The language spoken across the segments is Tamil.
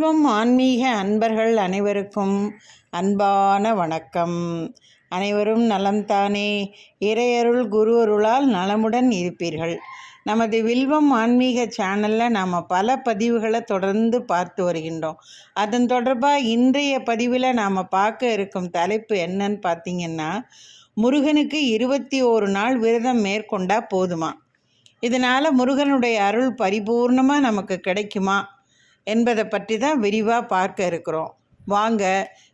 வில்வம் ஆன்மீக அன்பர்கள் அனைவருக்கும் அன்பான வணக்கம். அனைவரும் நலம்தானே? இறையருள் குரு அருளால் நலமுடன் இருப்பீர்கள். நமது வில்வம் ஆன்மீக சேனலில் நாம் பல பதிவுகளை தொடர்ந்து பார்த்து வருகின்றோம். அதன் தொடர்பாக இன்றைய பதிவில் நாம் பார்க்க இருக்கும் தலைப்பு என்னன்னு பார்த்திங்கன்னா, முருகனுக்கு 21 நாள் விரதம் மேற்கொண்டால் போதுமா, இதனால் முருகனுடைய அருள் பரிபூர்ணமாக நமக்கு கிடைக்குமா என்பதை பற்றி தான் விரிவாக பார்க்க இருக்கிறோம். வாங்க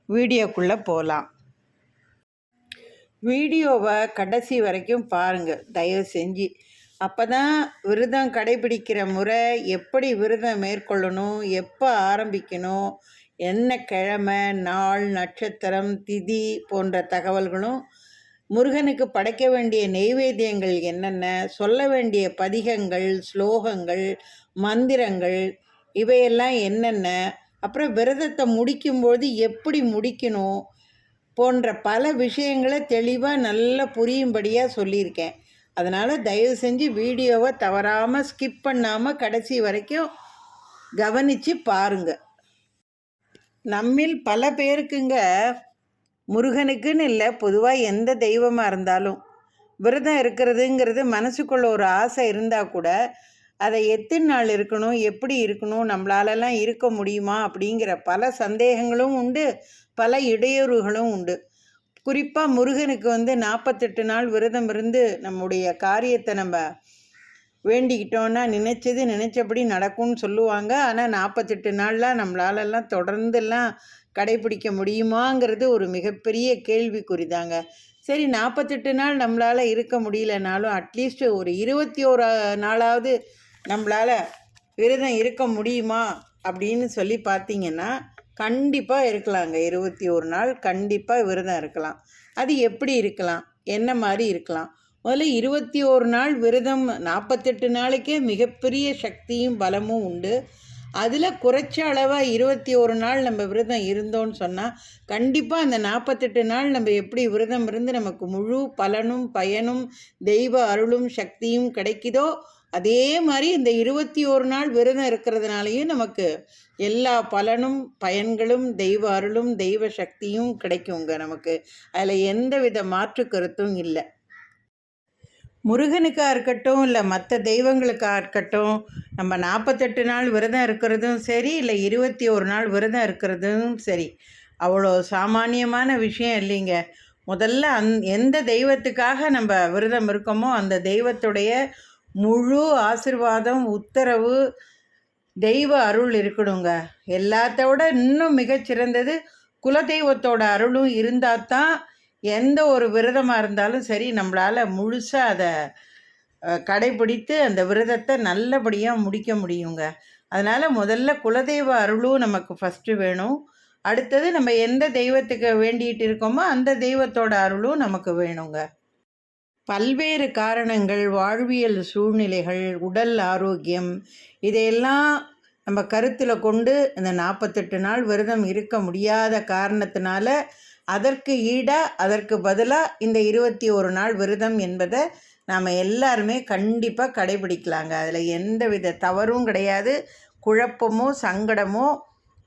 வீடியோக்குள்ளே போகலாம். வீடியோவை கடைசி வரைக்கும் பாருங்கள் தயவு செஞ்சு. அப்போ தான் விரதம் கடைபிடிக்கிற முறை, எப்படி விரதம் மேற்கொள்ளணும், எப்போ ஆரம்பிக்கணும், என்ன கிழமை, நாள், நட்சத்திரம், திதி போன்ற தகவல்களும், முருகனுக்கு படைக்க வேண்டிய நெய்வேத்தியங்கள் என்னென்ன, சொல்ல வேண்டிய பதிகங்கள், ஸ்லோகங்கள், மந்திரங்கள் இவையெல்லாம் என்னென்ன, அப்புறம் விரதத்தை முடிக்கும்போது எப்படி முடிக்கணும் போன்ற பல விஷயங்களை தெளிவாக நல்லா புரியும்படியாக சொல்லியிருக்கேன். அதனால் தயவு செஞ்சு வீடியோவை தவறாமல் ஸ்கிப் பண்ணாமல் கடைசி வரைக்கும் கவனித்து பாருங்கள். நம்மில் பல பேருக்குங்க முருகனுக்குன்னு இல்லை, பொதுவாக எந்த தெய்வமாக இருந்தாலும் விரதம் இருக்கிறதுங்கிறது மனசுக்குள்ள ஒரு ஆசை இருந்தால் கூட அதை எத்தனை நாள் இருக்கணும், எப்படி இருக்கணும், நம்மளாலெல்லாம் இருக்க முடியுமா அப்படிங்கிற பல சந்தேகங்களும் உண்டு, பல இடையூறுகளும் உண்டு. குறிப்பாக முருகனுக்கு 48 நாள் விரதம் இருந்து நம்முடைய காரியத்தை நம்ம வேண்டிக்கிட்டோன்னா நினச்சபடி நடக்கும்னு சொல்லுவாங்க. ஆனால் 48 நாள்லாம் நம்மளாலெல்லாம் தொடர்ந்தெல்லாம் கடைப்பிடிக்க முடியுமாங்கிறது ஒரு மிகப்பெரிய கேள்விக்குறி தாங்க. சரி, 48 நாள் நம்மளால் இருக்க முடியலனாலும் அட்லீஸ்ட் ஒரு 21 நாளாவது நம்மளால் விரதம் இருக்க முடியுமா அப்படின்னு சொல்லி பார்த்தீங்கன்னா கண்டிப்பாக இருக்கலாங்க. 21 நாள் கண்டிப்பாக விரதம் இருக்கலாம். அது எப்படி இருக்கலாம், என்ன மாதிரி இருக்கலாம்? முதல்ல 21 நாள் விரதம் 48 நாளைக்கே மிகப்பெரிய சக்தியும் பலமும் உண்டு. அதில் குறைச்ச அளவாக 21 நாள் நம்ம விரதம் இருந்தோன்னு சொன்னால் கண்டிப்பாக அந்த 48 நாள் நம்ம எப்படி விரதம் இருந்து நமக்கு முழு பலனும் பயனும் தெய்வ அருளும் சக்தியும் கிடைக்குதோ, அதே மாதிரி இந்த 21 நாள் விரதம் இருக்கிறதுனாலையும் நமக்கு எல்லா பலனும் பயன்களும் தெய்வ அருளும் தெய்வ சக்தியும் கிடைக்குங்க நமக்கு. அதில் எந்த வித மாற்று கருத்தும் இல்லை. முருகனுக்காக இருக்கட்டும், இல்லை மற்ற தெய்வங்களுக்காக இருக்கட்டும், நம்ம 48 நாள் விரதம் இருக்கிறதும் சரி, இல்லை 21 நாள் விரதம் இருக்கிறதும் சரி, அவ்வளோ சாமானியமான விஷயம் இல்லைங்க. முதல்ல எந்த தெய்வத்துக்காக நம்ம விரதம் இருக்கோமோ அந்த தெய்வத்துடைய முழு ஆசீர்வாதம், உத்தரவு, தெய்வ அருள் இருக்கணுங்க. எல்லாத்தோட இன்னும் மிகச்சிறந்தது குலதெய்வத்தோட அருளும் இருந்தால் தான் எந்த ஒரு விரதமாக இருந்தாலும் சரி நம்மளால் முழுசாக அதை கடைபிடித்து அந்த விரதத்தை நல்லபடியாக முடிக்க முடியுங்க. அதனால் முதல்ல குலதெய்வ அருளும் நமக்கு ஃபஸ்ட்டு வேணும். அடுத்தது நம்ம எந்த தெய்வத்துக்கு வேண்டிகிட்டு இருக்கோமோ அந்த தெய்வத்தோட அருளும் நமக்கு வேணுங்க. பல்வேறு காரணங்கள், வாழ்வியல் சூழ்நிலைகள், உடல் ஆரோக்கியம் இதையெல்லாம் நம்ம கருத்தில் கொண்டு இந்த 48 நாள் விரதம் இருக்க முடியாத காரணத்தினால அதற்கு ஈடாக, அதற்கு பதிலாக இந்த 21 நாள் விரதம் என்பதை நாம் எல்லாருமே கண்டிப்பாக கடைபிடிக்கலாங்க. அதில் எந்த வித தவறும் கிடையாது. குழப்பமோ சங்கடமோ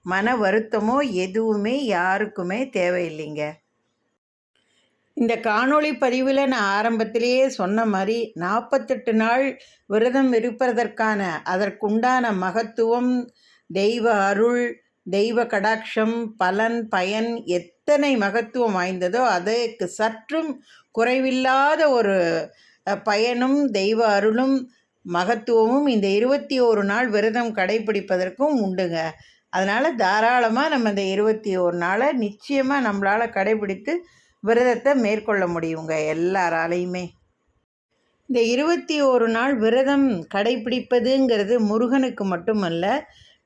மன வருத்தமோ எதுவுமே யாருக்குமே தேவையில்லைங்க. இந்த காணொளி பதிவில் நான் ஆரம்பத்திலேயே சொன்ன மாதிரி 48 நாள் விரதம் இருப்பதற்கான அதற்குண்டான மகத்துவம், தெய்வ அருள், தெய்வ கடாட்சம், பலன், பயன் எத்தனை மகத்துவம் வாய்ந்ததோ அதற்கு சற்றும் குறைவில்லாத ஒரு பயனும் தெய்வ அருளும் மகத்துவமும் இந்த 21 நாள் விரதம் கடைபிடிப்பதற்கும் உண்டுங்க. அதனால் தாராளமாக நம்ம இந்த 21 நாளை நிச்சயமாக நம்மளால் கடைபிடித்து விரதத்தை மேற்கொள்ள முடியுங்க எல்லாராலையுமே. இந்த 21 நாள் விரதம் கடைபிடிப்பதுங்கிறது முருகனுக்கு மட்டுமல்ல,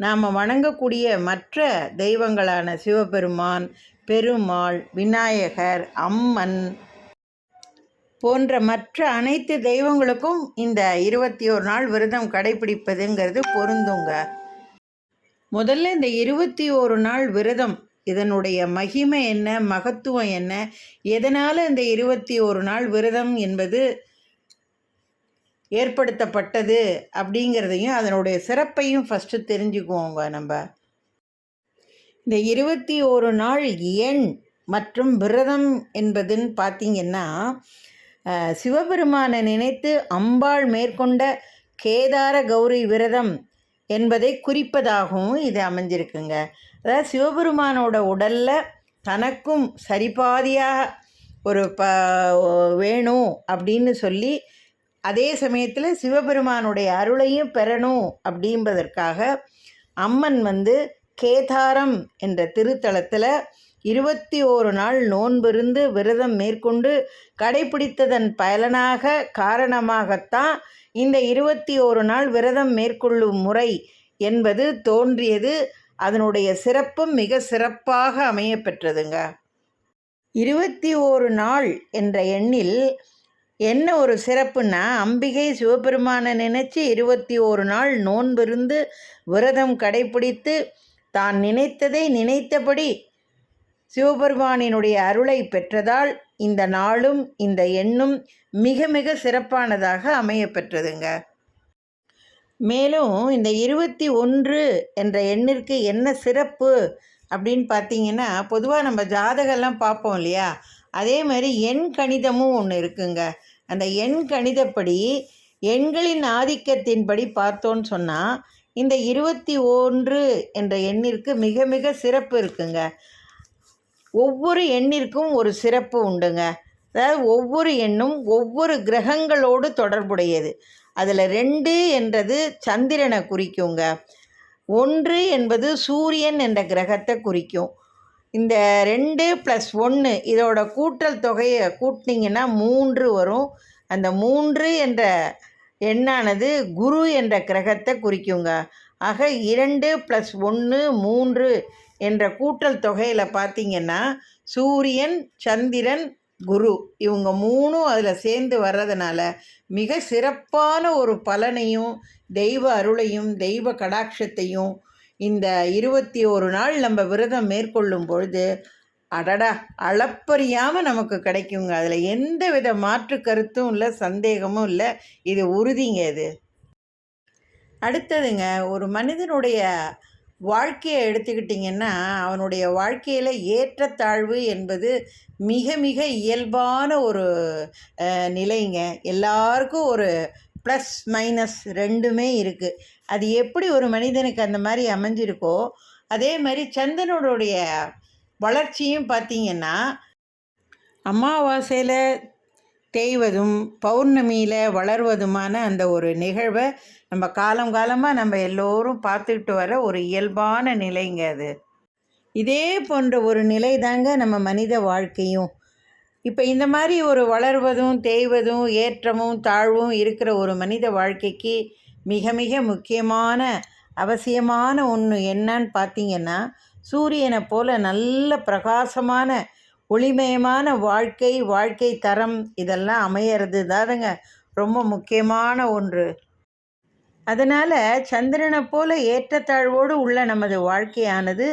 நாம் வணங்கக்கூடிய மற்ற தெய்வங்களான சிவபெருமான், பெருமாள், விநாயகர், அம்மன் போன்ற மற்ற அனைத்து தெய்வங்களுக்கும் இந்த 21 நாள் விரதம் கடைபிடிப்பதுங்கிறது பொருந்துங்க. முதல்ல இந்த 21 நாள் விரதம் இதனுடைய மகிமை என்ன, மகத்துவம் என்ன, எதனால் இந்த 21 நாள் விரதம் என்பது ஏற்படுத்தப்பட்டது அப்படிங்கிறதையும் அதனுடைய சிறப்பையும் ஃபஸ்ட்டு தெரிஞ்சுக்குவோங்க நம்ம. இந்த 21 நாள் எண் மற்றும் விரதம் என்பதுன்னு பார்த்திங்கன்னா, சிவபெருமானை நினைத்து அம்பாள் மேற்கொண்ட கேதார கௌரி விரதம் என்பதை குறிப்பதாகவும் இது அமைஞ்சிருக்குங்க. அதாவது சிவபெருமானோட உடலில் தனக்கும் சரிபாதியாக ஒரு வேணும் அப்படின்னு சொல்லி, அதே சமயத்தில் சிவபெருமானுடைய அருளையும் பெறணும் அப்படின்பதற்காக அம்மன் கேதாரம் என்ற திருத்தலத்தில் 21 நாள் நோன்பிருந்து விரதம் மேற்கொண்டு கடைபிடித்ததன் காரணமாகத்தான் இந்த 21 நாள் விரதம் மேற்கொள்ளும் முறை என்பது தோன்றியது. அதனுடைய சிறப்பும் மிக சிறப்பாக அமையப்பெற்றதுங்க. 21 நாள் என்ற எண்ணில் என்ன ஒரு சிறப்புன்னா, அம்பிகை சிவபெருமானை நினைச்சு 21 நாள் நோன்பிருந்து விரதம் கடைபிடித்து தான் நினைத்ததை நினைத்தபடி சிவபெருமானினுடைய அருளை பெற்றதால் இந்த நாளும் இந்த எண்ணும் மிக மிக சிறப்பானதாக அமையப்பெற்றதுங்க. மேலும் இந்த 21 என்ற எண்ணிற்கு என்ன சிறப்பு அப்படின்னு பார்த்தீங்கன்னா, பொதுவாக நம்ம ஜாதகம்லாம் பார்ப்போம் இல்லையா, அதே மாதிரி எண் கணிதமும் ஒன்று இருக்குங்க. அந்த எண் கணிதப்படி எண்களின் ஆதிக்கத்தின்படி பார்த்தோன்னு சொன்னால் இந்த 21 என்ற எண்ணிற்கு மிக மிக சிறப்பு இருக்குங்க. ஒவ்வொரு எண்ணிற்கும் ஒரு சிறப்பு உண்டுங்க. அதாவது ஒவ்வொரு எண்ணும் ஒவ்வொரு கிரகங்களோடு தொடர்புடையது. அதில் 2 என்றது சந்திரனை குறிக்குங்க. 1 என்பது சூரியன் என்ற கிரகத்தை குறிக்கும். இந்த 2 + 1 இதோட கூட்டல் தொகையை கூட்டினீங்கன்னா 3 வரும். அந்த 3 என்ற எண்ணானது குரு என்ற கிரகத்தை குறிக்குங்க. ஆக 2 + 1 3 என்ற கூட்டல் தொகையில் பார்த்திங்கன்னா சூரியன், சந்திரன், குரு இவங்க 3ம் அதில் சேர்ந்து வர்றதுனால மிக சிறப்பான ஒரு பலனையும் தெய்வ அருளையும் தெய்வ கடாட்சத்தையும் இந்த 21 நாள் நம்ம விரதம் மேற்கொள்ளும் பொழுது அடடா அளப்பறியாமல் நமக்கு கிடைக்குங்க. அதில் எந்த வித மாற்று கருத்தும் இல்லை, சந்தேகமும் இல்லை. இது உறுதிங்க. இது அடுத்ததுங்க, ஒரு மனிதனுடைய வாழ்க்கையை எடுத்துக்கிட்டிங்கன்னா அவனுடைய வாழ்க்கையில் ஏற்றத்தாழ்வு என்பது மிக மிக இயல்பான ஒரு நிலைங்க. எல்லாருக்கும் ஒரு ப்ளஸ் மைனஸ் ரெண்டுமே இருக்குது. அது எப்படி ஒரு மனிதனுக்கு அந்த மாதிரி அமைஞ்சிருக்கோ அதே மாதிரி சந்திரனுடைய வளர்ச்சியும் பார்த்திங்கன்னா அமாவாசையில் தேய்வதும் பௌர்ணமியில் வளர்வதுமான அந்த ஒரு நிகழ்வை நம்ம காலமாக நம்ம எல்லோரும் பார்த்துக்கிட்டு வர ஒரு இயல்பான நிலைங்க அது. இதே போன்ற ஒரு நிலை தாங்க நம்ம மனித வாழ்க்கையும். இப்போ இந்த மாதிரி ஒரு வளர்வதும் தேய்வதும் ஏற்றமும் தாழ்வும் இருக்கிற ஒரு மனித வாழ்க்கைக்கு மிக மிக முக்கியமான அவசியமான ஒன்று என்னன்னு பார்த்திங்கன்னா, சூரியனை போல் நல்ல பிரகாசமான ஒளிமயமான வாழ்க்கை தரம் இதெல்லாம் அமையிறது தானுங்க ரொம்ப முக்கியமான ஒன்று. அதனால் சந்திரனை போல ஏற்றத்தாழ்வோடு உள்ள நமது வாழ்க்கையானது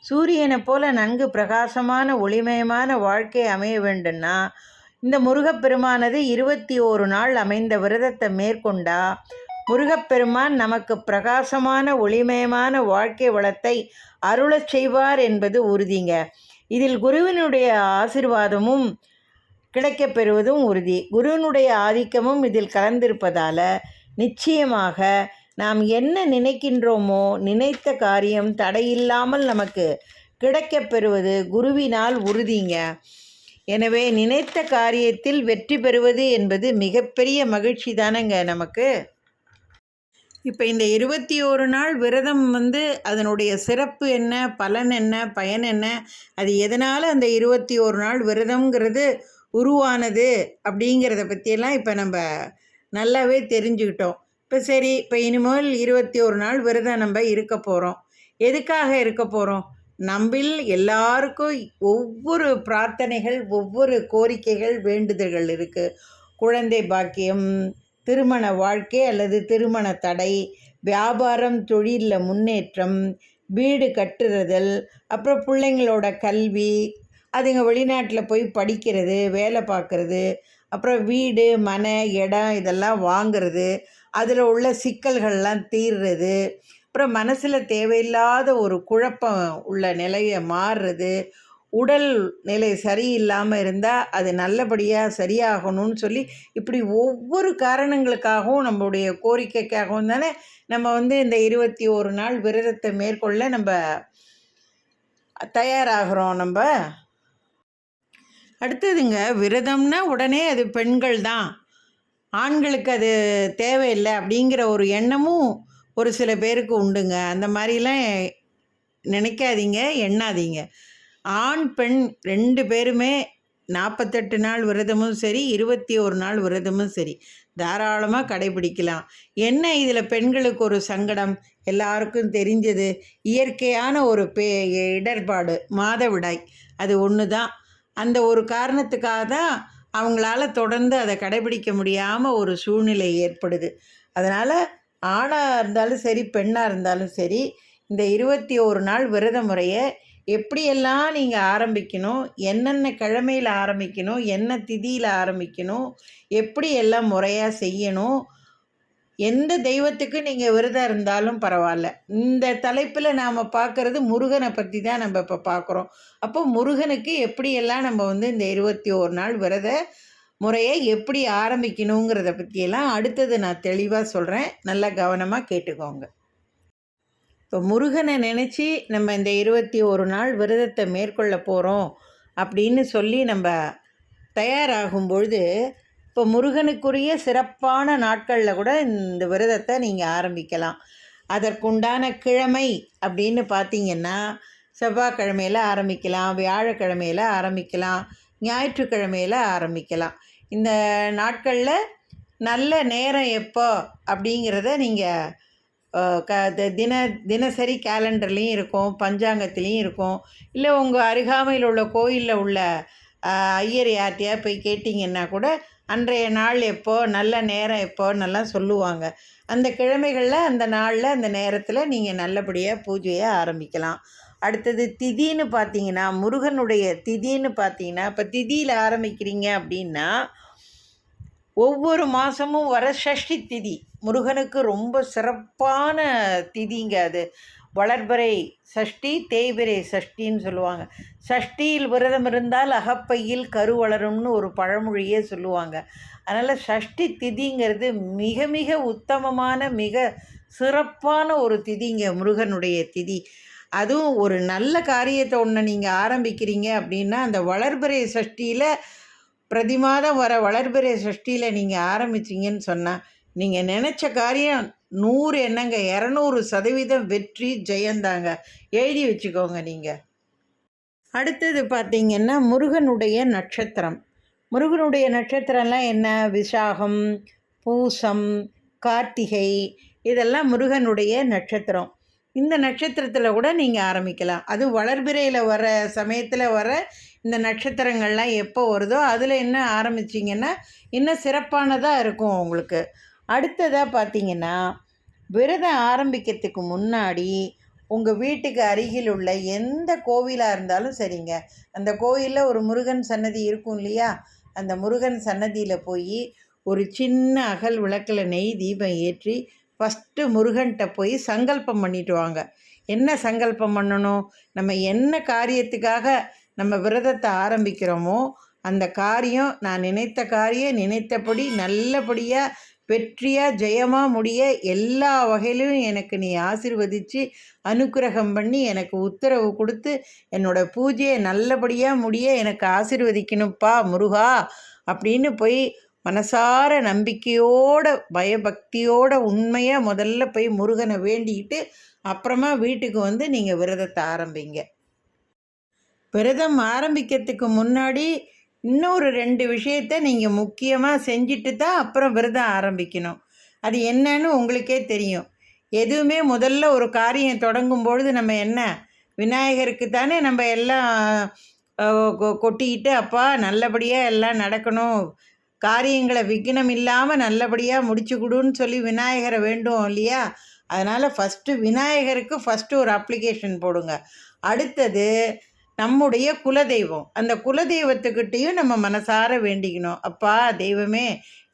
சூரியனை போல நன்கு பிரகாசமான ஒளிமயமான வாழ்க்கை அமைய வேண்டும்னா இந்த முருகப்பெருமானது 21 நாள் அமைந்த விரதத்தை மேற்கொண்டா முருகப்பெருமான் நமக்கு பிரகாசமான ஒளிமயமான வாழ்க்கை வளத்தை அருளச் செய்வார் என்பது உறுதிங்க. இதில் குருவினுடைய ஆசீர்வாதமும் கிடைக்கப் பெறுவதும் உறுதி. குருவினுடைய ஆதிக்கமும் இதில் கலந்திருப்பதால் நிச்சயமாக நாம் என்ன நினைக்கின்றோமோ நினைத்த காரியம் தடையில்லாமல் நமக்கு கிடைக்கப் பெறுவது குருவினால் உறுதிங்க. எனவே நினைத்த காரியத்தில் வெற்றி பெறுவது என்பது மிகப்பெரிய மகிழ்ச்சி தானேங்க நமக்கு. இப்போ இந்த 21 நாள் விரதம் அதனுடைய சிறப்பு என்ன, பலன் என்ன, பயன் என்ன, அது எதனால் அந்த 21 நாள் விரதம்ங்கிறது உருவானது அப்படிங்கிறத பற்றியெல்லாம் இப்போ நம்ம நல்லாவே தெரிஞ்சுக்கிட்டோம். இப்போ சரி, இப்போ இனிமேல் 21 நாள் விரதம் நம்ம இருக்க போகிறோம். எதுக்காக இருக்க போகிறோம்? நம்மில் எல்லாருக்கும் ஒவ்வொரு பிரார்த்தனைகள், ஒவ்வொரு கோரிக்கைகள், வேண்டுதல்கள் இருக்குது. குழந்தை பாக்கியம், திருமண வாழ்க்கை அல்லது திருமண தடை, வியாபாரம் தொழிலில் முன்னேற்றம், வீடு கட்டுறதல், அப்புறம் பிள்ளைங்களோட கல்வி, அதுங்க வெளிநாட்டில் போய் படிக்கிறது, வேலை பார்க்குறது, அப்புறம் வீடு மனை இடம் இதெல்லாம் வாங்கிறது, அதில் உள்ள சிக்கல்கள்லாம் தீர்றது, அப்புறம் மனசில் தேவையில்லாத ஒரு குழப்பம் உள்ள நிலையை மாறுறது, உடல் நிலை சரியில்லாமல் இருந்தால் அது நல்லபடியாக சரியாகணும்னு சொல்லி இப்படி ஒவ்வொரு காரணங்களுக்காகவும் நம்மளுடைய கோரிக்கைக்காகவும் தானே நம்ம இந்த 21 நாள் விரதத்தை மேற்கொள்ள நம்ம தயாராகிறோம். நம்ம அடுத்ததுங்க, விரதம்னா உடனே அது பெண்கள் தான், ஆண்களுக்கு அது தேவையில்லை அப்படிங்கிற ஒரு எண்ணமும் ஒரு சில பேருக்கு உண்டுங்க. அந்த மாதிரிலாம் நினைக்காதீங்க, எண்ணாதீங்க. ஆண் பெண் 2 பேருமே 48 நாள் விரதமும் சரி, 21 நாள் விரதமும் சரி, தாராளமாக கடைபிடிக்கலாம். என்ன இதில் பெண்களுக்கு ஒரு சங்கடம்? எல்லாருக்கும் தெரிஞ்சது இயற்கையான ஒரு இடர்பாடு, மாதவிடாய். அது ஒன்று தான். அந்த ஒரு காரணத்துக்காக தான் அவங்களால தொடர்ந்து அதை கடைபிடிக்க முடியாமல் ஒரு சூழ்நிலை ஏற்படுது. அதனால் ஆணாக இருந்தாலும் சரி, பெண்ணாக இருந்தாலும் சரி, இந்த 21 நாள் விரத முறையை எப்படியெல்லாம் நீங்கள் ஆரம்பிக்கணும், என்னென்ன கிழமையில் ஆரம்பிக்கணும், என்ன திதியில் ஆரம்பிக்கணும், எப்படி எல்லாம் முறையாக செய்யணும், எந்த தெய்வத்துக்கு நீங்கள் விரதம் இருந்தாலும் பரவாயில்ல. இந்த தலைப்பில் நாம் பார்க்குறது முருகனை பற்றி தான் நம்ம இப்போ பார்க்குறோம். அப்போ முருகனுக்கு எப்படியெல்லாம் நம்ம இந்த 21 நாள் விரத முறையை எப்படி ஆரம்பிக்கணுங்கிறத பற்றியெல்லாம் அடுத்தது நான் தெளிவாக சொல்கிறேன். நல்லா கவனமாக கேட்டுக்கோங்க. இப்போ முருகனை நினச்சி நம்ம இந்த 21 நாள் விரதத்தை மேற்கொள்ள போகிறோம் அப்படின்னு சொல்லி நம்ம தயாராகும் பொழுது, இப்போ முருகனுக்குரிய சிறப்பான நாட்களில் கூட இந்த விரதத்தை நீங்கள் ஆரம்பிக்கலாம். அதற்குண்டான கிழமை அப்படின்னு பார்த்தீங்கன்னா, செவ்வாய்க்கிழமையில் ஆரம்பிக்கலாம், வியாழக்கிழமையில் ஆரம்பிக்கலாம், ஞாயிற்றுக்கிழமையில் ஆரம்பிக்கலாம். இந்த நாட்களில் நல்ல நேரம் எப்போ அப்படிங்கிறத நீங்கள் தினசரி கேலண்டர்லேயும் இருக்கும், பஞ்சாங்கத்துலேயும் இருக்கும். இல்லை உங்கள் அருகாமையில் உள்ள கோயிலில் உள்ள ஐயர் யார்ட்டையா போய் கேட்டிங்கன்னா கூட அன்றைய நாள் எப்போ, நல்ல நேரம் எப்போன்னெல்லாம் சொல்லுவாங்க. அந்த கிழமைகளில், அந்த நாளில், அந்த நேரத்தில் நீங்கள் நல்லபடியாக பூஜையை ஆரம்பிக்கலாம். அடுத்தது திதின்னு பார்த்தீங்கன்னா, முருகனுடைய திதின்னு பார்த்தீங்கன்னா, இப்போ திதியில் ஆரம்பிக்கிறீங்க அப்படின்னா, ஒவ்வொரு மாதமும் வர சஷ்டி திதி முருகனுக்கு ரொம்ப சிறப்பான திதிங்க. அது வளர்பிறை சஷ்டி, தேய்பிறை சஷ்டின்னு சொல்லுவாங்க. சஷ்டியில் விரதம் இருந்தால் அகப்பையில் கரு வளரும்னு ஒரு பழமொழியே சொல்லுவாங்க. அதனால் சஷ்டி திதிங்கிறது மிக மிக உத்தமமான, மிக சிறப்பான ஒரு திதிங்க முருகனுடைய திதி. அதுவும் ஒரு நல்ல காரியத்தை ஒன்று நீங்கள் ஆரம்பிக்கிறீங்க அப்படின்னா, அந்த வளர்பிறை சஷ்டியில் பிரதி மாதம் வர வளர்பிறை சஷ்டியில் நீங்கள் ஆரம்பிச்சிங்கன்னு சொன்னால், நீங்கள் நினச்ச காரியம் 100 என்னங்க 200% வெற்றி ஜெயந்தாங்க. எழுதி வச்சுக்கோங்க நீங்கள். அடுத்தது பார்த்திங்கன்னா, முருகனுடைய நட்சத்திரம். முருகனுடைய நட்சத்திரம்லாம் என்ன? விசாகம், பூசம், கார்த்திகை, இதெல்லாம் முருகனுடைய நட்சத்திரம். இந்த நட்சத்திரத்தில் கூட நீங்கள் ஆரம்பிக்கலாம். அது வளர்பிறையில் வர சமயத்தில் வர இந்த நட்சத்திரங்கள்லாம் எப்போ வருதோ அதில் என்ன ஆரம்பிச்சிங்கன்னா இன்னும் சிறப்பானதாக இருக்கும் உங்களுக்கு. அடுத்ததாக பார்த்திங்கன்னா, விரதம் ஆரம்பிக்கிறதுக்கு முன்னாடி உங்கள் வீட்டுக்கு அருகில் உள்ள எந்த கோவிலாக இருந்தாலும் சரிங்க, அந்த கோயிலில் ஒரு முருகன் சன்னதி இருக்கும் இல்லையா, அந்த முருகன் சன்னதியில் போய் ஒரு சின்ன அகல் விளக்கில் நெய் தீபம் ஏற்றி ஃபஸ்ட்டு முருகன்கிட்ட போய் சங்கல்பம் பண்ணிட்டு வாங்க. என்ன சங்கல்பம் பண்ணணும்? நம்ம என்ன காரியத்துக்காக நம்ம விரதத்தை ஆரம்பிக்கிறோமோ அந்த காரியம், நான் நினைத்த காரியம் நினைத்தபடி நல்லபடியாக வெற்றியாக ஜெயமாக முடிய எல்லா வகையிலும் எனக்கு நீ ஆசீர்வதித்து அனுக்கிரகம் பண்ணி எனக்கு உத்தரவு கொடுத்து என்னோடய பூஜையை நல்லபடியாக முடிய எனக்கு ஆசீர்வதிக்கணும்ப்பா முருகா அப்படின்னு போய் மனசார நம்பிக்கையோட, பயபக்தியோட, உண்மையாக முதல்ல போய் முருகனை வேண்டிக்கிட்டு அப்புறமா வீட்டுக்கு நீங்கள் விரதத்தை ஆரம்பிங்க. விரதம் ஆரம்பிக்கிறதுக்கு முன்னாடி இன்னொரு 2 விஷயத்தை நீங்கள் முக்கியமாக செஞ்சுட்டு தான் அப்புறம் விரதம் ஆரம்பிக்கணும். அது என்னன்னு உங்களுக்கே தெரியும். எதுவுமே முதல்ல ஒரு காரியம் தொடங்கும்பொழுது நம்ம என்ன, விநாயகருக்கு தானே நம்ம எல்லாம் கொட்டிக்கிட்டு அப்பா நல்லபடியாக எல்லாம் நடக்கணும், காரியங்களை விக்னம் இல்லாமல் நல்லபடியாக முடிச்சு கொடுன்னு சொல்லி விநாயகரை வேண்டும் இல்லையா. அதனால் ஃபஸ்ட்டு விநாயகருக்கு ஃபஸ்ட்டு ஒரு அப்ளிகேஷன் போடுங்க. அடுத்தது நம்முடைய குலதெய்வம், அந்த குலதெய்வத்துக்கிட்டேயும் நம்ம மனசார வேண்டிக்கணும். அப்பா தெய்வமே,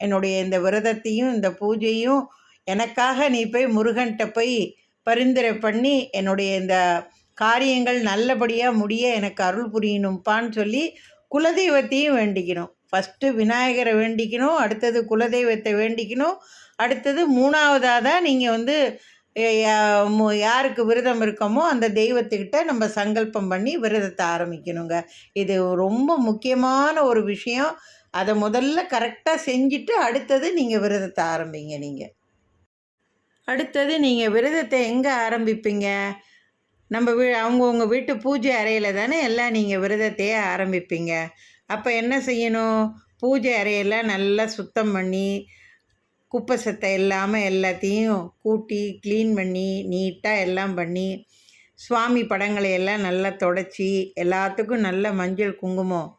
என்னுடைய இந்த விரதத்தையும் இந்த பூஜையும் எனக்காக நீ போய் முருகன்கிட்ட போய் பரிந்துரை பண்ணி என்னுடைய இந்த காரியங்கள் நல்லபடியாக முடிய எனக்கு அருள் புரியணும்ப்பான்னு சொல்லி குலதெய்வத்தையும் வேண்டிக்கணும். ஃபஸ்ட்டு விநாயகரை வேண்டிக்கணும், அடுத்தது குலதெய்வத்தை வேண்டிக்கணும், அடுத்தது 3வதாக தான் நீங்கள் வந்து யாருக்கு விரதம் இருக்கமோ அந்த தெய்வத்துக்கிட்ட நம்ம சங்கல்பம் பண்ணி விரதத்தை ஆரம்பிக்கணுங்க. இது ரொம்ப முக்கியமான ஒரு விஷயம். அதை முதல்ல கரெக்டாக செஞ்சுட்டு அடுத்தது நீங்கள் விரதத்தை ஆரம்பிங்க. அடுத்தது நீங்கள் விரதத்தை எங்கே ஆரம்பிப்பீங்க? நம்ம அவங்கவுங்க வீட்டு பூஜை அறையில் தானே எல்லாம் நீங்கள் விரதத்தையே ஆரம்பிப்பீங்க. அப்போ என்ன செய்யணும்? பூஜை அறையெல்லாம் நல்லா சுத்தம் பண்ணி, குப்பை சத்தை இல்லாமல் எல்லாத்தையும் கூட்டி க்ளீன் பண்ணி நீட்டாக எல்லாம் பண்ணி, சுவாமி படங்களை எல்லாம் நல்லா தொடச்சி, எல்லாத்துக்கும் நல்ல மஞ்சள் குங்குமம்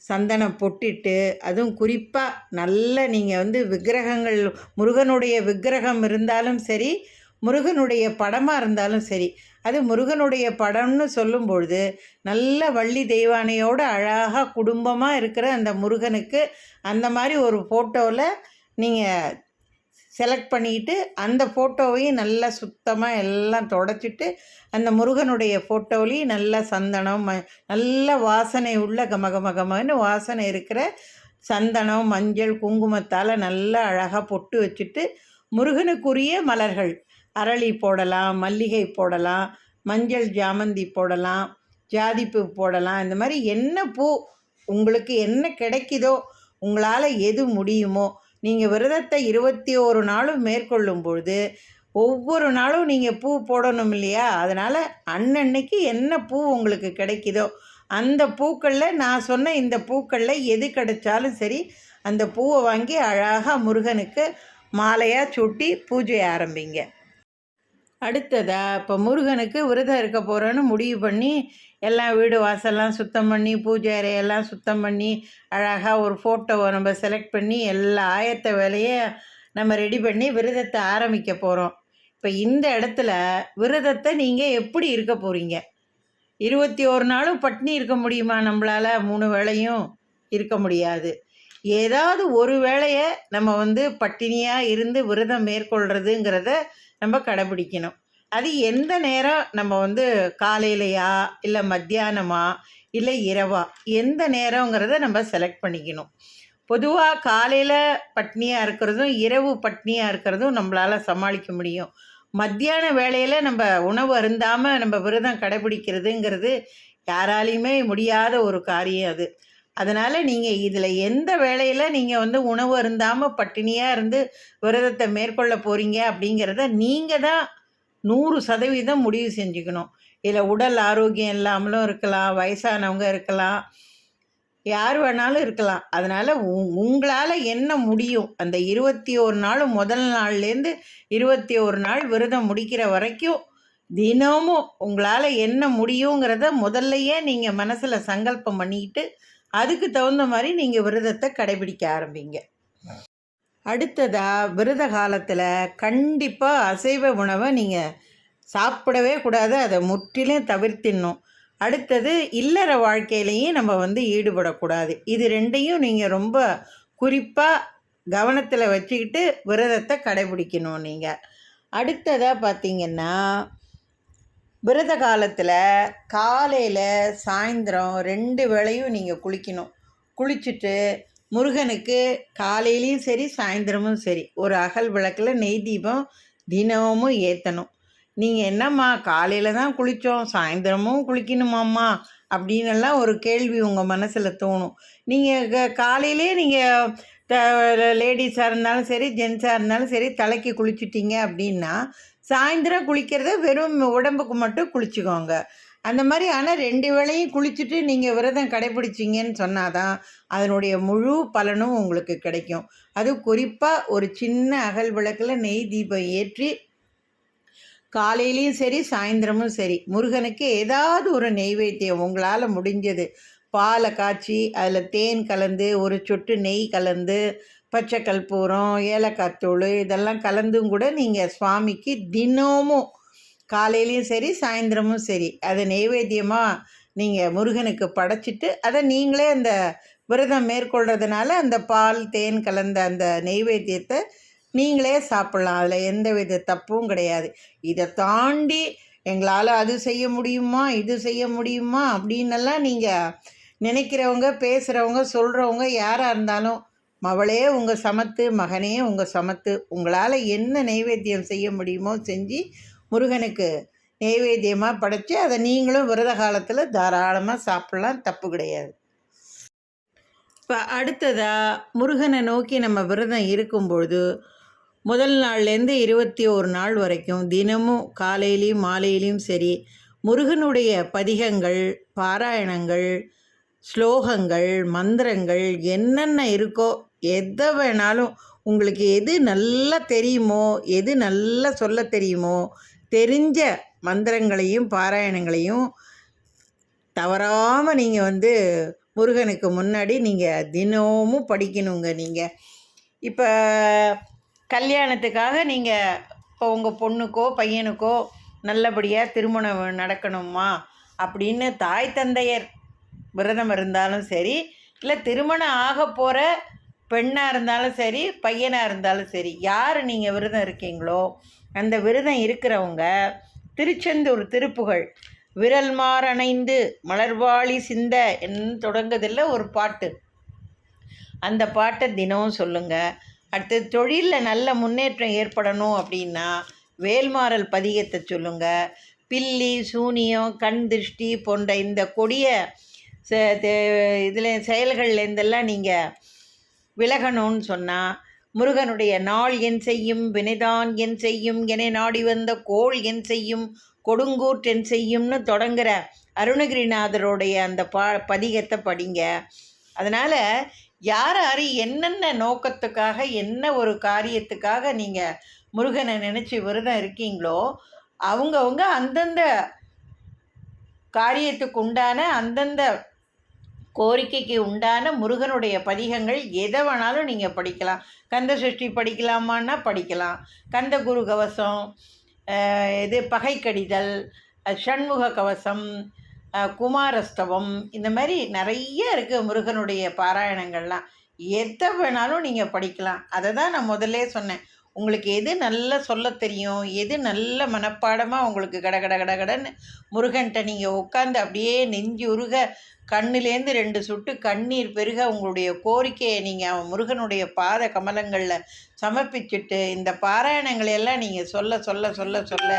சந்தனம் பொட்டிட்டு, அதுவும் குறிப்பாக நல்ல நீங்கள் வந்து விக்கிரகங்கள், முருகனுடைய விக்கிரகம் இருந்தாலும் சரி, முருகனுடைய படமாக இருந்தாலும் சரி, அது முருகனுடைய படம்னு சொல்லும்பொழுது நல்ல வள்ளி தெய்வானையோடு அழகாக குடும்பமாக இருக்கிற அந்த முருகனுக்கு அந்த மாதிரி ஒரு ஃபோட்டோவில் நீங்கள் செலக்ட் பண்ணிக்கிட்டு அந்த ஃபோட்டோவையும் நல்லா சுத்தமாக எல்லாம் தொடச்சிட்டு அந்த முருகனுடைய ஃபோட்டோவிலையும் நல்லா சந்தனம் நல்ல வாசனை உள்ள கமகமகமன்னு வாசனை இருக்கிற சந்தனம் மஞ்சள் குங்குமத்தால் நல்லா அழகாக பொட்டு வச்சுட்டு, முருகனுக்குரிய மலர்கள் அரளி போடலாம், மல்லிகை போடலாம், மஞ்சள் ஜாமந்தி போடலாம், ஜாதிப்பூ போடலாம். இந்த மாதிரி என்ன பூ உங்களுக்கு என்ன கிடைக்குதோ, உங்களால் எது முடியுமோ, நீங்கள் விரதத்தை 21 நாளும் மேற்கொள்ளும் பொழுது ஒவ்வொரு நாளும் நீங்கள் பூ போடணும் இல்லையா? அதனால் அன்னன்னைக்கு என்ன பூ உங்களுக்கு கிடைக்குதோ அந்த பூக்களில், நான் சொன்ன இந்த பூக்களில் எது கிடைச்சாலும் சரி, அந்த பூவை வாங்கி அழகாக முருகனுக்கு மாலையாக சூட்டி பூஜை ஆரம்பிங்க. அடுத்ததாக இப்போ முருகனுக்கு விரதம் இருக்க போகிறோன்னு முடிவு பண்ணி எல்லாம் வீடு வாசல்லாம் சுத்தம் பண்ணி, பூஜை அறையெல்லாம் சுத்தம் பண்ணி, அழகாக ஒரு ஃபோட்டோவை நம்ம செலக்ட் பண்ணி எல்லா ஆயத்த வேலையை நம்ம ரெடி பண்ணி விரதத்தை ஆரம்பிக்க போகிறோம். இப்போ இந்த இடத்துல விரதத்தை நீங்கள் எப்படி இருக்க போகிறீங்க? 21 நாளும் பட்னி இருக்க முடியுமா நம்மளால்? 3 வேளையும் இருக்க முடியாது. ஏதாவது ஒரு வேளையை நம்ம வந்து பட்டினியாக இருந்து விரதம் மேற்கொள்கிறதுங்கிறத நம்ம கடைப்பிடிக்கணும். அது எந்த நேரம் நம்ம வந்து காலையிலையா, இல்லை மத்தியானமா, இல்லை இரவா, எந்த நேரங்கிறத நம்ம செலக்ட் பண்ணிக்கணும். பொதுவாக காலையில் பட்னியாக இருக்கிறதும் இரவு பட்னியாக இருக்கிறதும் நம்மளால் சமாளிக்க முடியும். மத்தியான வேளையில் நம்ம உணவு அருந்தாமல் நம்ம விரதம் கடைப்பிடிக்கிறதுங்கிறது யாராலையுமே முடியாத ஒரு காரியம் அது. அதனால் நீங்கள் இதில் எந்த வேளையில் நீங்கள் வந்து உணவு அருந்தாமல் பட்டினியாக இருந்து விரதத்தை மேற்கொள்ள போகிறீங்க அப்படிங்கிறத நீங்கள் தான் 100% முடிவு செஞ்சுக்கணும். இதில் உடல் ஆரோக்கியம் இல்லாமலும் இருக்கலாம், வயசானவங்க இருக்கலாம், யார் வேணாலும் இருக்கலாம். அதனால் உங்களால் என்ன முடியும், அந்த 21 நாளும் முதல் நாள்லேருந்து 21 நாள் விரதம் முடிக்கிற வரைக்கும் தினமும் உங்களால் என்ன முடியுங்கிறத முதல்லையே நீங்கள் மனசில் சங்கல்பம் பண்ணிக்கிட்டு அதுக்கு தகுந்த மாதிரி நீங்கள் விரதத்தை கடைபிடிக்க ஆரம்பிங்க. அடுத்ததாக விரத காலத்தில் கண்டிப்பாக அசைவ உணவை நீங்கள் சாப்பிடவே கூடாது, அதை முற்றிலும் தவிர்த்திடணும். அடுத்தது இல்லற வாழ்க்கையிலையும் நம்ம வந்து ஈடுபடக்கூடாது. இது ரெண்டையும் நீங்கள் ரொம்ப குறிப்பாக கவனத்தில் வச்சுக்கிட்டு விரதத்தை கடைபிடிக்கணும் நீங்கள். அடுத்ததாக பார்த்திங்கன்னா, விரத காலத்தில் காலையில் சாயந்தரம் 2 வேளையும் நீங்கள் குளிக்கணும். குளிச்சுட்டு முருகனுக்கு காலையிலையும் சரி சாயந்தரமும் சரி ஒரு அகல் விளக்கில் நெய் தீபம் தினமும் ஏற்றணும். நீங்கள் என்னம்மா காலையில் தான் குளித்தோம், சாயந்தரமும் குளிக்கணுமாம்மா அப்படின்னெல்லாம் ஒரு கேள்வி உங்கள் மனசில் தோணும். நீங்கள் காலையிலே நீங்கள் லேடிஸாக இருந்தாலும் சரி ஜென்ஸாக இருந்தாலும் சரி தலைக்கு குளிச்சுட்டீங்க அப்படின்னா சாயந்தரம் குளிக்கிறத வெறும் உடம்புக்கு மட்டும் குளிச்சுக்கோங்க. அந்த மாதிரி ஆனால் 2 வேளையும் குளிச்சுட்டு நீங்கள் விரதம் கடைப்பிடிச்சிங்கன்னு சொன்னாதான் அதனுடைய முழு பலனும் உங்களுக்கு கிடைக்கும். அது குறிப்பாக ஒரு சின்ன அகல் விளக்கில் நெய் தீபம் ஏற்றி காலையிலையும் சரி சாயந்தரமும் சரி முருகனுக்கு ஏதாவது ஒரு நெய்வேத்தியம் உங்களால் முடிஞ்சது, பாலை காய்ச்சி அதில் தேன் கலந்து ஒரு சொட்டு நெய் கலந்து பச்சை கற்பூரம் ஏலக்காய் தூள் இதெல்லாம் கலந்தும் கூட நீங்கள் சுவாமிக்கு தினமும் காலையிலையும் சரி சாயந்தரமும் சரி அதை நெய்வேத்தியமாக நீங்கள் முருகனுக்கு படைச்சிட்டு அதை நீங்களே அந்த விரதம் மேற்கொள்கிறதுனால அந்த பால் தேன் கலந்த அந்த நெய்வேத்தியத்தை நீங்களே சாப்பிட்லாம். அதில் எந்த வித தப்பும் கிடையாது. இதை தாண்டி எங்களால் அது செய்ய முடியுமா, இது செய்ய முடியுமா அப்படின்னெல்லாம் நீங்கள் நினைக்கிறவங்க, பேசுகிறவங்க, சொல்கிறவங்க யாராக இருந்தாலும், மவளே உங்கள் சமத்து, மகனே உங்கள் சமத்து, உங்களால் என்ன நைவேத்தியம் செய்ய முடியுமோ செஞ்சு முருகனுக்கு நைவேத்தியமாக படைச்சி அதை நீங்களும் விரத காலத்தில் தாராளமாக சாப்பிட்லாம், தப்பு கிடையாது. இப்போ அடுத்ததாக முருகனை நோக்கி நம்ம விரதம் இருக்கும்பொழுது முதல் நாள்லேருந்து 21 நாள் வரைக்கும் தினமும் காலையிலையும் மாலையிலையும் சரி முருகனுடைய பதிகங்கள், பாராயணங்கள், ஸ்லோகங்கள், மந்திரங்கள் என்னென்ன இருக்கோ எதை வேணாலும் உங்களுக்கு எது நல்லா தெரியுமோ, எது நல்லா சொல்ல தெரியுமோ, தெரிஞ்ச மந்திரங்களையும் பாராயணங்களையும் தவறாமல் நீங்கள் முருகனுக்கு முன்னாடி நீங்கள் தினமும் படிக்கணுங்க. நீங்கள் இப்போ கல்யாணத்துக்காக நீங்கள் இப்போ உங்கள் பொண்ணுக்கோ பையனுக்கோ நல்லபடியாக திருமணம் நடக்கணுமா அப்படின்னு தாய் தந்தையர் விரதம் இருந்தாலும் சரி, இல்லை திருமணம் ஆக போகிற பெண்ணாக இருந்தாலும் சரி, பையனாக இருந்தாலும் சரி, யார் நீங்கள் விரதம் இருக்கீங்களோ அந்த விரதம் இருக்கிறவங்க திருச்செந்தூர் திருப்புகழ் விரல் மாறணைந்து மலர்வாளி சிந்த என்று தொடங்குதில்ல ஒரு பாட்டு, அந்த பாட்டை தினமும் சொல்லுங்கள். அடுத்து தொழிலில் நல்ல முன்னேற்றம் ஏற்படணும் அப்படின்னா வேல்மாறல் பதிகத்தை சொல்லுங்கள். பில்லி, சூனியம், கண் திருஷ்டி போன்ற இந்த கொடிய இதில் செயல்கள்லேருந்தெல்லாம் நீங்கள் விலகணும்னு சொன்னால் முருகனுடைய நாள் என் செய்யும் வினைதான் என் செய்யும் என நாடி வந்த கோள் என் செய்யும் கொடுங்கூற்றென் செய்யும்னு தொடங்குகிற அருணகிரிநாதருடைய அந்த பதிகத்தை படிங்க. அதனால் யார் யார் என்னென்ன நோக்கத்துக்காக என்ன ஒரு காரியத்துக்காக நீங்கள் முருகனை நினச்சி விரதம் இருக்கீங்களோ அவங்கவுங்க அந்தந்த காரியத்துக்கு உண்டான அந்தந்த கோரிக்கைக்கு உண்டான முருகனுடைய பதிகங்கள் எதை வேணாலும் நீங்கள் படிக்கலாம். கந்த சஷ்டி படிக்கலாமான்னா படிக்கலாம். கந்த குரு கவசம், பகை கடிதல், ஷண்முக கவசம், குமாரஸ்தவம், இந்த மாதிரி நிறைய இருக்குது முருகனுடைய பாராயணங்கள்லாம். எதை வேணாலும் நீங்கள் படிக்கலாம். அதை தான் நான் முதல்ல சொன்னேன். உங்களுக்கு எது நல்லா சொல்ல தெரியும், எது நல்ல மனப்பாடமாக உங்களுக்கு கடன்னு முருகன்கிட்ட நீங்கள் உட்காந்து அப்படியே நெஞ்சு உருக கண்ணிலேருந்து 2 சொட்டு கண்ணீர் பெருக உங்களுடைய கோரிக்கையை நீங்கள் முருகனுடைய பாத கமலங்களில் சமர்ப்பிச்சுட்டு இந்த பாராயணங்களையெல்லாம் நீங்கள் சொல்ல சொல்ல சொல்ல சொல்ல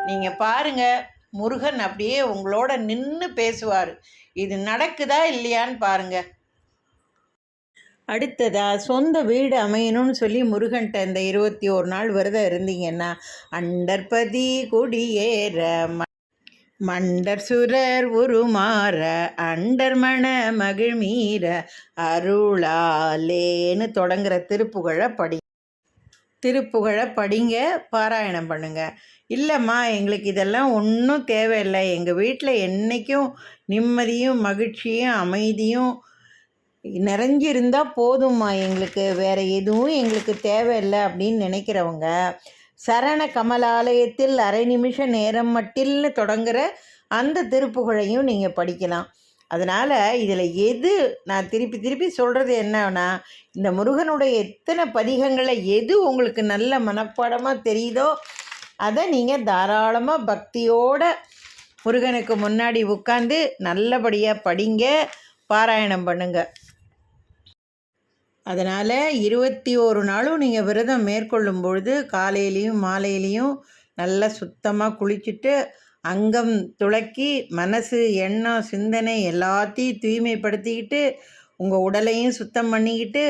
நீங்கள் பாருங்கள், முருகன் அப்படியே உங்களோட நின்று பேசுவார். இது நடக்குதா இல்லையான்னு பாருங்கள். அடுத்ததாக சொந்த வீடு அமையணும்னு சொல்லி முருகன்ட்ட இந்த 21 நாள் விரதம் இருந்தீங்கன்னா அண்டற்பதி குடியேற மண்டர் சுரர் உருமாற அண்டர் மண மகிழ்மீற அருளாலேன்னு தொடங்குகிற திருப்புகழை படிங்க, பாராயணம் பண்ணுங்க. இல்லைம்மா எங்களுக்கு இதெல்லாம் ஒன்றும் தேவையில்லை, எங்கள் வீட்டில் என்றைக்கும் நிம்மதியும் மகிழ்ச்சியும் அமைதியும் நிறைஞ்சிருந்தால் போதும்மா, எங்களுக்கு வேறு எதுவும் எங்களுக்கு தேவையில்லை அப்படின்னு நினைக்கிறவங்க சரண கமலாலயத்தில் அரை நிமிஷ நேரம் மட்டில்னு தொடங்குகிற அந்த திருப்புகழையும் நீங்கள் படிக்கலாம். அதனால் இதில் எது நான் திருப்பி சொல்கிறது என்னன்னா, இந்த முருகனுடைய எத்தனை பதிகங்களை எது உங்களுக்கு நல்ல மனப்பாடமாக தெரியுதோ அதை நீங்கள் தாராளமாக பக்தியோடு முருகனுக்கு முன்னாடி உட்காந்து நல்லபடியாக படிங்க, பாராயணம் பண்ணுங்க. அதனால் 21 நாளும் நீங்கள் விரதம் மேற்கொள்ளும் பொழுது காலையிலையும் மாலையிலையும் நல்லா சுத்தமாக குளிச்சுட்டு அங்கம் துளக்கி மனசு எண்ணம் சிந்தனை எல்லாத்தையும் தூய்மைப்படுத்திக்கிட்டு உங்கள் உடலையும் சுத்தம் பண்ணிக்கிட்டு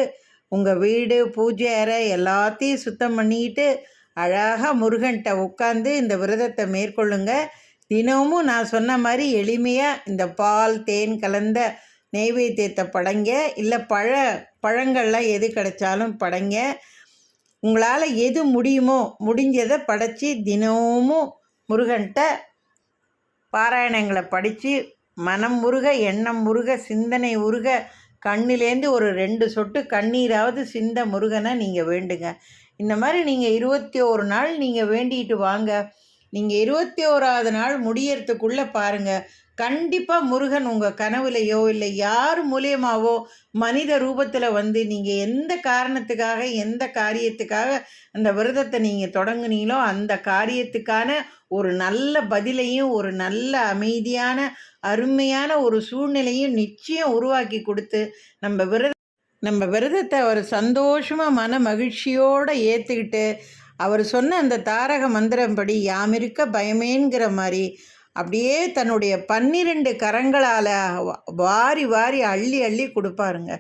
உங்கள் வீடு பூஜை அறை எல்லாத்தையும் சுத்தம் பண்ணிக்கிட்டு அழகாக முருகன்கிட்ட உட்காந்து இந்த விரதத்தை மேற்கொள்ளுங்க. தினமும் நான் சொன்ன மாதிரி எளிமையாக இந்த பால் தேன் கலந்த நெய்வேத்தியத்தை படைங்க, இல்லை பழங்கள்லாம் எது கிடைச்சாலும் படைங்க. உங்களால் எது முடியுமோ முடிஞ்சதை படைச்சி தினமும் முருகன்கிட்ட பாராயணங்களை படித்து மனம் முருக எண்ணம் முருக சிந்தனை உருக கண்ணிலேருந்து ஒரு 2 சொட்டு கண்ணீராவது சிந்த முருகனை நீங்கள் வேண்டுங்க. இந்த மாதிரி நீங்கள் 21 நாள் நீங்கள் வேண்டிட்டு வாங்க. நீங்கள் 21ஆவது நாள் முடியறதுக்குள்ளே பாருங்கள், கண்டிப்பாக முருகன் உங்கள் கனவுலையோ இல்லை யார் மூலியமாவோ மனித ரூபத்தில் வந்து நீங்கள் எந்த காரணத்துக்காக எந்த காரியத்துக்காக அந்த விரதத்தை நீங்கள் தொடங்குனீங்களோ அந்த காரியத்துக்கான ஒரு நல்ல பதிலையும் ஒரு நல்ல அமைதியான அருமையான ஒரு சூழ்நிலையும் நிச்சயம் உருவாக்கி கொடுத்து நம்ம விரதத்தை அவர் சந்தோஷமாக மன மகிழ்ச்சியோடு ஏற்றுக்கிட்டு அவர் சொன்ன அந்த தாரக மந்திரம்படி யாமிருக்க பயமேங்கிற மாதிரி அப்படியே தன்னுடைய 12 கரங்களால் வாரி வாரி அள்ளி அள்ளி கொடுப்பாருங்க.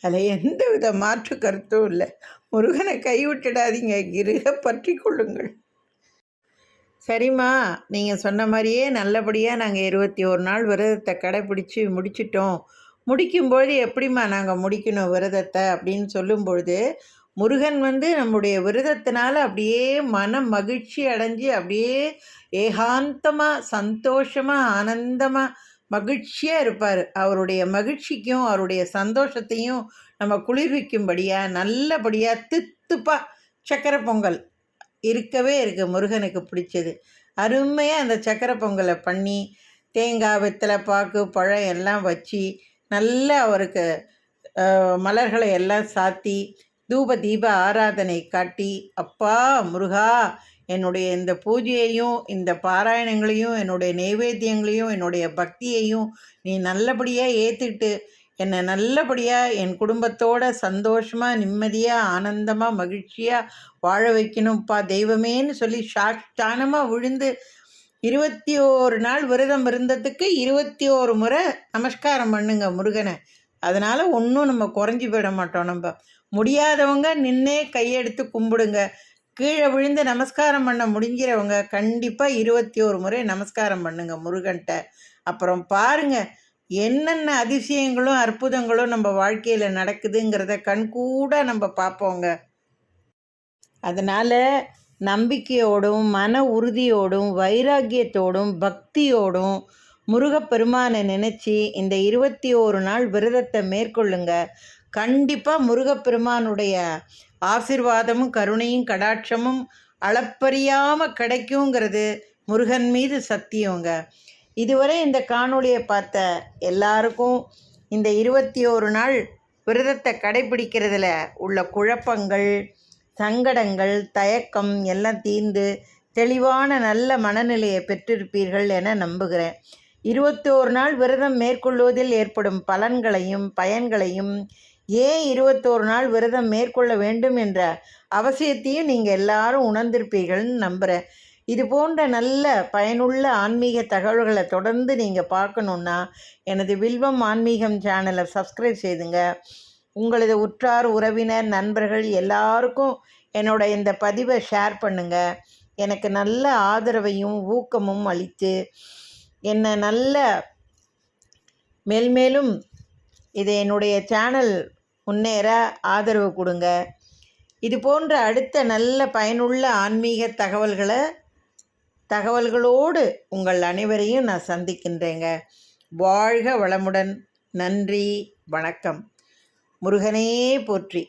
அதில் எந்த வித மாற்று கருத்தும் இல்லை. முருகனை கைவிட்டுடாதீங்க, இருக பற்றி கொள்ளுங்கள். சரிம்மா, நீங்கள் சொன்ன மாதிரியே நல்லபடியாக நாங்கள் 21 நாள் விரதத்தை கடைப்பிடிச்சி முடிச்சிட்டோம். முடிக்கும்பொழுது எப்படிம்மா நாங்கள் முடிக்கணும் விரதத்தை அப்படின்னு சொல்லும்பொழுது, முருகன் வந்து நம்முடைய விரதத்தினால அப்படியே மன மகிழ்ச்சி அடைஞ்சு அப்படியே ஏகாந்தமாக சந்தோஷமாக ஆனந்தமாக மகிழ்ச்சியாக இருப்பார். அவருடைய மகிழ்ச்சிக்கும் அவருடைய சந்தோஷத்தையும் நம்ம குளிர்விக்கும்படியாக நல்லபடியாக தித்துப்பாக சக்கரை பொங்கல் இருக்கவே இருக்குது முருகனுக்கு பிடிச்சது. அருமையாக அந்த சக்கரை பொங்கலை பண்ணி தேங்காய் வெத்தலை பாக்கு பழம் எல்லாம் வச்சு நல்லா அவருக்கு மலர்களை எல்லாம் சாத்தி தூப தீப ஆராதனை காட்டி, அப்பா முருகா, என்னுடைய இந்த பூஜையையும் இந்த பாராயணங்களையும் என்னுடைய நைவேத்தியங்களையும் என்னுடைய பக்தியையும் நீ நல்லபடியாக ஏற்றுக்கிட்டு என்னை நல்லபடியாக என் குடும்பத்தோட சந்தோஷமாக நிம்மதியாக ஆனந்தமாக மகிழ்ச்சியாக வாழ வைக்கணும்ப்பா தெய்வமேன்னு சொல்லி சாஷ்டானமாக விழுந்து 21 நாள் விரதம் இருந்ததுக்கு 21 முறை நமஸ்காரம் பண்ணுங்க முருகனை. அதனால் ஒன்றும் நம்ம குறைஞ்சி போயிட மாட்டோம். நம்ம முடியாதவங்க நின்னே கையெடுத்து கும்பிடுங்க. கீழே விழுந்து நமஸ்காரம் பண்ண முடிஞ்சிறவங்க கண்டிப்பாக 21 முறை நமஸ்காரம் பண்ணுங்க முருகன்கிட்ட. அப்புறம் பாருங்கள் என்னென்ன அதிசயங்களும் அற்புதங்களும் நம்ம வாழ்க்கையில் நடக்குதுங்கிறத கண்கூட நம்ம பார்ப்போங்க. அதனால் நம்பிக்கையோடும் மன உறுதியோடும் வைராக்கியத்தோடும் பக்தியோடும் முருகப்பெருமானை நினச்சி இந்த 21 நாள் விரதத்தை மேற்கொள்ளுங்க. கண்டிப்பாக முருகப்பெருமானுடைய ஆசீர்வாதமும் கருணையும் கடாட்சமும் அளப்பறியாமல் கிடைக்குங்கிறது முருகன் மீது சத்தியங்க. இதுவரை இந்த காணொளியை பார்த்த எல்லாருக்கும் இந்த 21 நாள் விரதத்தை கடைபிடிக்கிறதுல உள்ள குழப்பங்கள், சங்கடங்கள், தயக்கம் எல்லாம் தீர்ந்து தெளிவான நல்ல மனநிலையை பெற்றிருப்பீர்கள் என நம்புகிறேன். 21 நாள் விரதம் மேற்கொள்வதில் ஏற்படும் பலன்களையும் பயன்களையும், ஏன் 21 நாள் விரதம் மேற்கொள்ள வேண்டும் என்ற அவசியத்தையும் நீங்கள் எல்லாரும் உணர்ந்திருப்பீர்கள்னு நம்புகிறேன். இது போன்ற நல்ல பயனுள்ள ஆன்மீக தகவல்களை தொடர்ந்து நீங்கள் பார்க்கணுன்னா எனது வில்வம் ஆன்மீகம் சேனலை சப்ஸ்கிரைப் செய்துங்க. உங்களது உற்றார் உறவினர் நண்பர்கள் எல்லாருக்கும் என்னோட இந்த பதிவை ஷேர் பண்ணுங்கள். எனக்கு நல்ல ஆதரவையும் ஊக்கமும் அளித்து என்னை நல்ல மேல்மேலும் இது என்னுடைய சேனல் முன்னேற ஆதரவு கொடுங்க. இது போன்ற அடுத்த நல்ல பயனுள்ள ஆன்மீக தகவல்களோடு உங்கள் அனைவரையும் நான் சந்திக்கின்றேங்க. வாழ்க வளமுடன். நன்றி, வணக்கம். முருகனே போற்றி.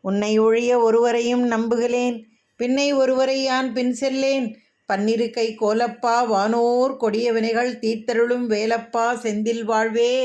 உன்னை ஒழிய ஒருவரையும் நம்புகிறேன், பின்னை ஒருவரை யான் பின் செல்லேன். பன்னிருக்கை கோலப்பா வானோர் கொடிய வினைகள் தீர்த்தருளும் வேலப்பா செந்தில் வாழ்வே.